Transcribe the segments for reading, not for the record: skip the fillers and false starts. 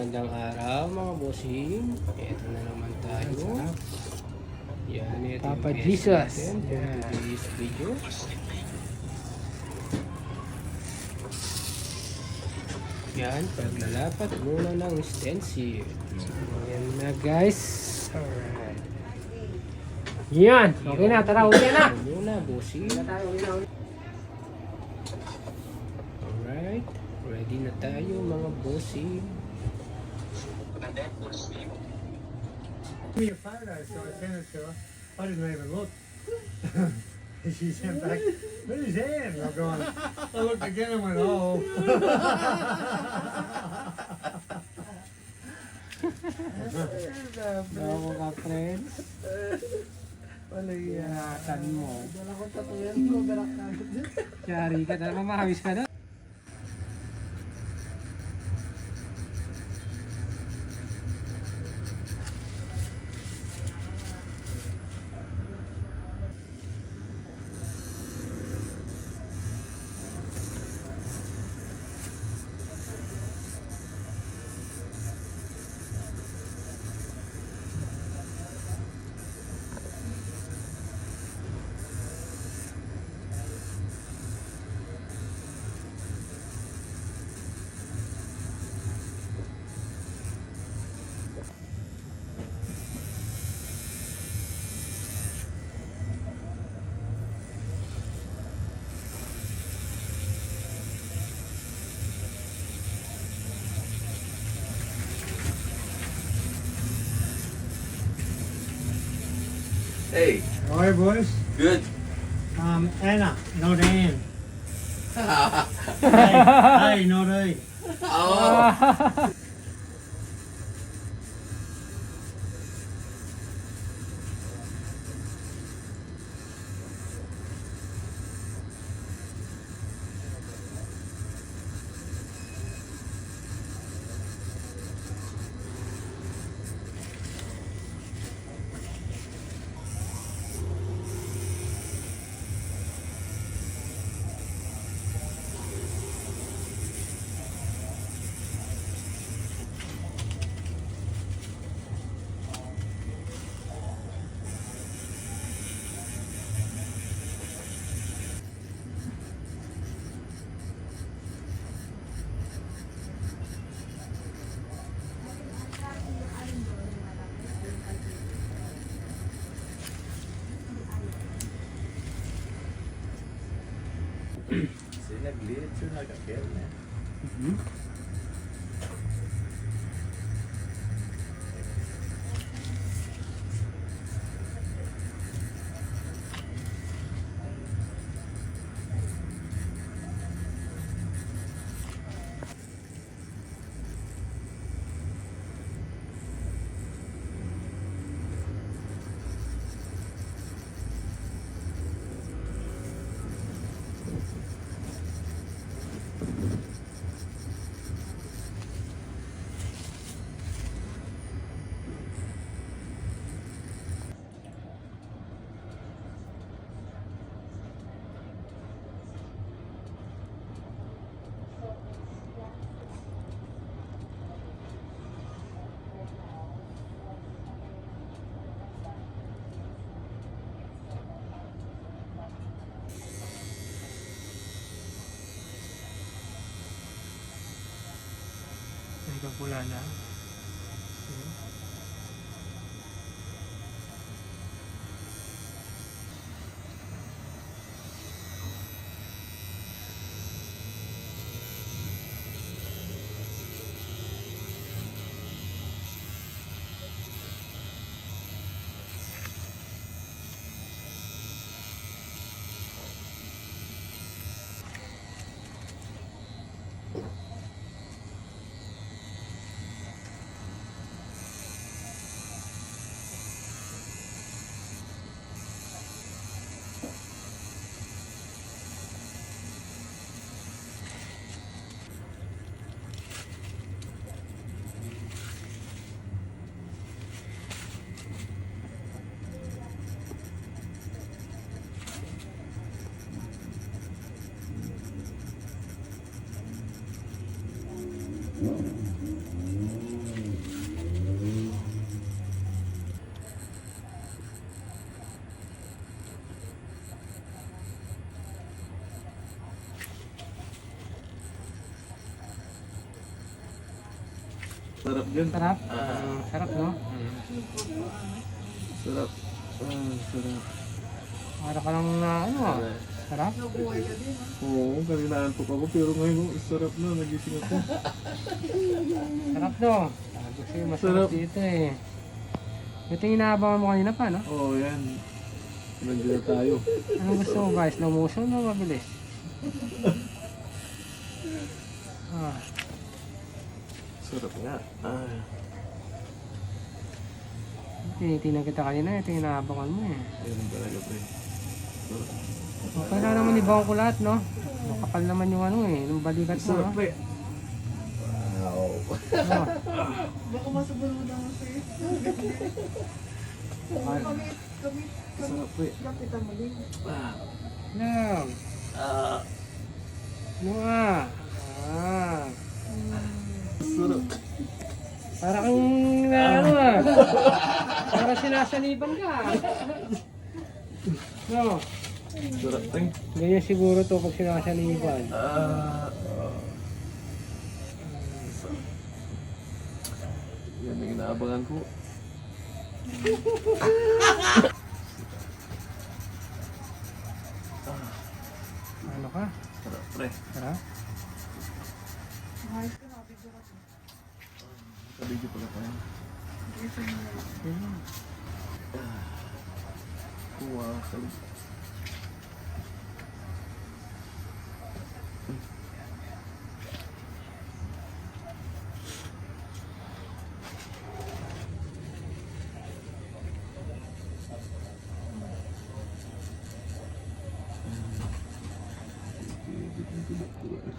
magandang araw mga bossing. Ito na naman tayo. Yan, ito Papa yung Jesus. natin for Yan. today's video. Yan, paglalapat muna ng stencil. Ayan na guys. Alright. Yan. Okay na. Tara, uwi na. Ito muna bossing. Alright, ready na tayo mga bossing. Me a photo, so I sent it to her. I didn't even look. She sent back, "Where's his hand?" I'm going, I looked again and went, "Oh." Bravo ka, friends. Paliyatan mo. Wala ko tatuyan ko, berak na. Yari ka na. Mamahawis ka na. Hey, All right, boys. good. Anna, not Ann. Hey, not A. Oh, nag-glitch na kakil na. Nagpapula na. Sarap yun. Sarap. Sarap, no? Sarap. Sarap. Para ka lang na, ano, sarap. Oo, kanina antok ako pero ngayon sarap na, nagising ako. Sarap, no? Sabi sa'yo, masarap Sarap. dito eh. Ito yung inaabangan mo kanina pa, no? Oo, yan. Nandiyan na tayo. Anong gusto mo guys? Slow motion o mabilis? Ah, Sarap nga. tinitingnan kita kanina. Ito yung inaabangan mo eh. Ayun talaga pre. Okay lang naman ibang ko lahat, no? Makapal naman yung ano eh, yung balikat mo, no? Sarap pre. Wow. Ano? Baka masubunutan mo sa'yo. Kami, Sarap pre. kapitan mo din. Lang. Ano nga? Sarap. Para kang ano ah. Para sinasaniban ka. No? Sarap pre. Ganyan siguro to pag sinasaniban. Yan ang inaabangan ko. Ano ka? Sarap pre. Tara. Mahal ka na, video ka. Kabigyo pala tayo. Wow, sarap.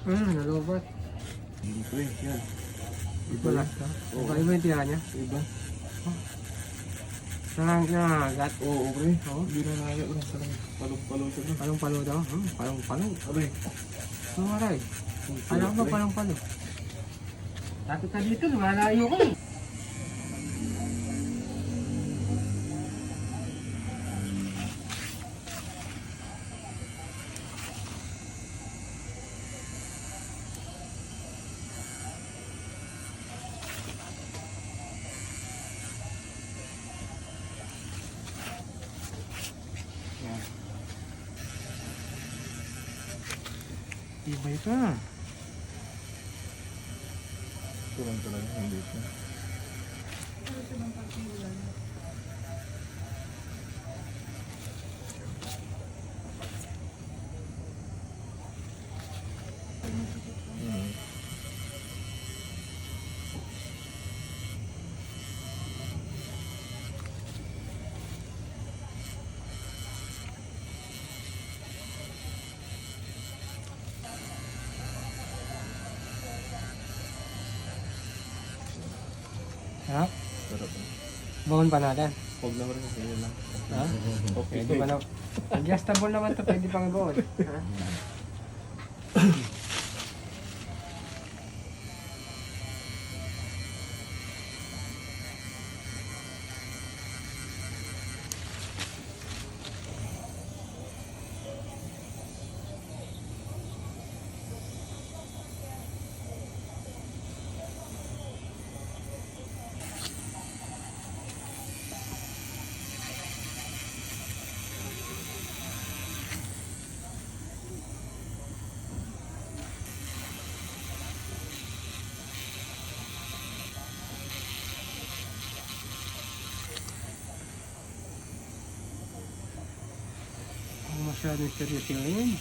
Nalobat. Hindi pre, yan. Wala ka. Iba yung tira niya. Iba? Nangagat. Oo, pre. Hindi na naya lang. Sarang palong-palong siya. Palong-palo daw. Palong-palo. Aray. Ano aray? Alam ko ba palong-palo? Dati ka dito, lumalayo ko eh. Ibay ka. Kurang talaga. Hindi siya. Ha? Sarap. Bangon pa natin. Huwag naman rin kasi yun lang. Ha? Okay. Pwede ba na? Adjustable naman to, pwede pang i-bangon. Ha? Masyadong seryoso yun.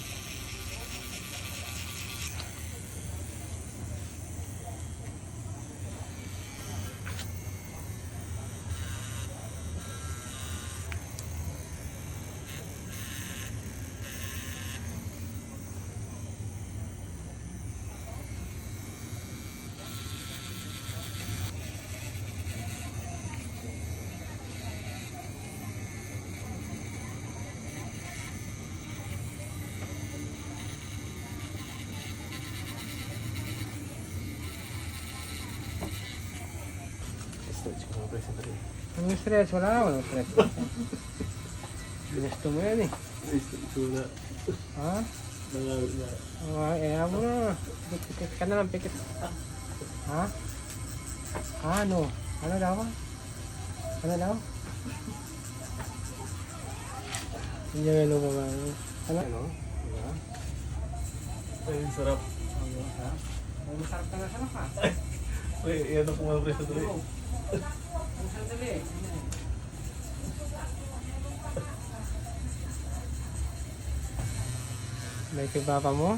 Stretch ko nga pre sa tayo. Ang stress, walang stress. Gusto mo yan eh. Stretch ko na. Ha? Nangarap na. Ayaw mo na. Pikit ka na lang, pikit. Ha? Ano? Ano daw? Ano daw? Hindi mo ano ba ba? Ano? Ano? Diba? Ay, sarap. Ang masarap ka na sa lakas. Ay, yan ang kumabres sa tuloy. Ang sandali. May kibaba mo?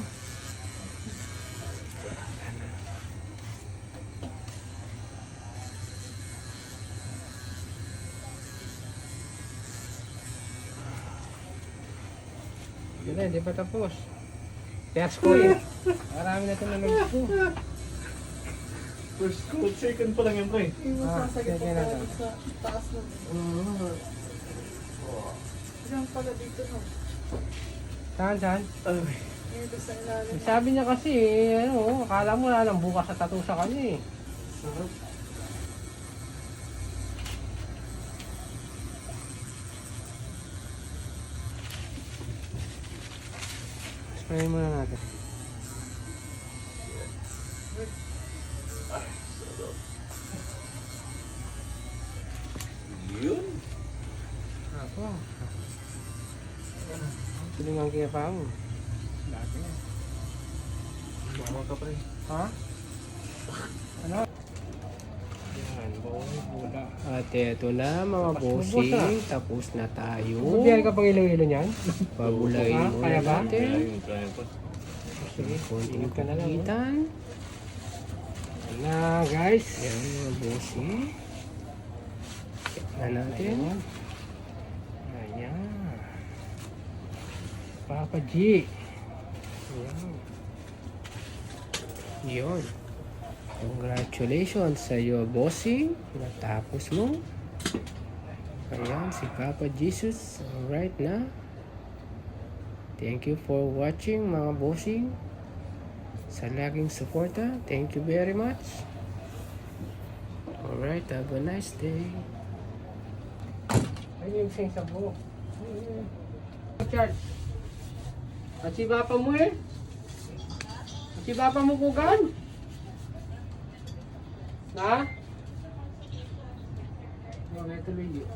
Hindi pa tapos. Kaya ko eh. Marami na ito na nag-go. First coat, second pa lang yan, pre. Yung sasagip sige ko na pa daw. sa taas ng... Diyan pala dito no. Saan, saan? Ay, Dito sa ilalim. Sabi niya kasi, ano, akala mo na lang bukas sa tattoo sa kanya eh. sarap. Spray muna natin. Yun. Ako. Tulingan kaya pa mo. Dati na. Mama ka, pre. Ha? Ano? Yan, buong bula. At eto na mga Tapos bossing, na. tapos na tayo. Magbiyan ka pang ilo-ilo niyan? Pabulayin Ha? muna Kaya ba? natin. Ayun, kaya pa. Sige, Konting ingat ka na lang. kagitan. Yan na guys. Yan mga bossing. Check na natin. Ayan. Papa G. Ayan. Yun. Congratulations sa iyo, bossing. Natapos mo. Ayan, si Papa Jesus. Alright na. Thank you for watching mga bossing. Sa laging suporta. Thank you very much. Alright, have a nice day. Ay, yung sing sa buhok. Charles. At si Papa mo eh. At si Papa mo kugan. Ha? Mga tuloy yun.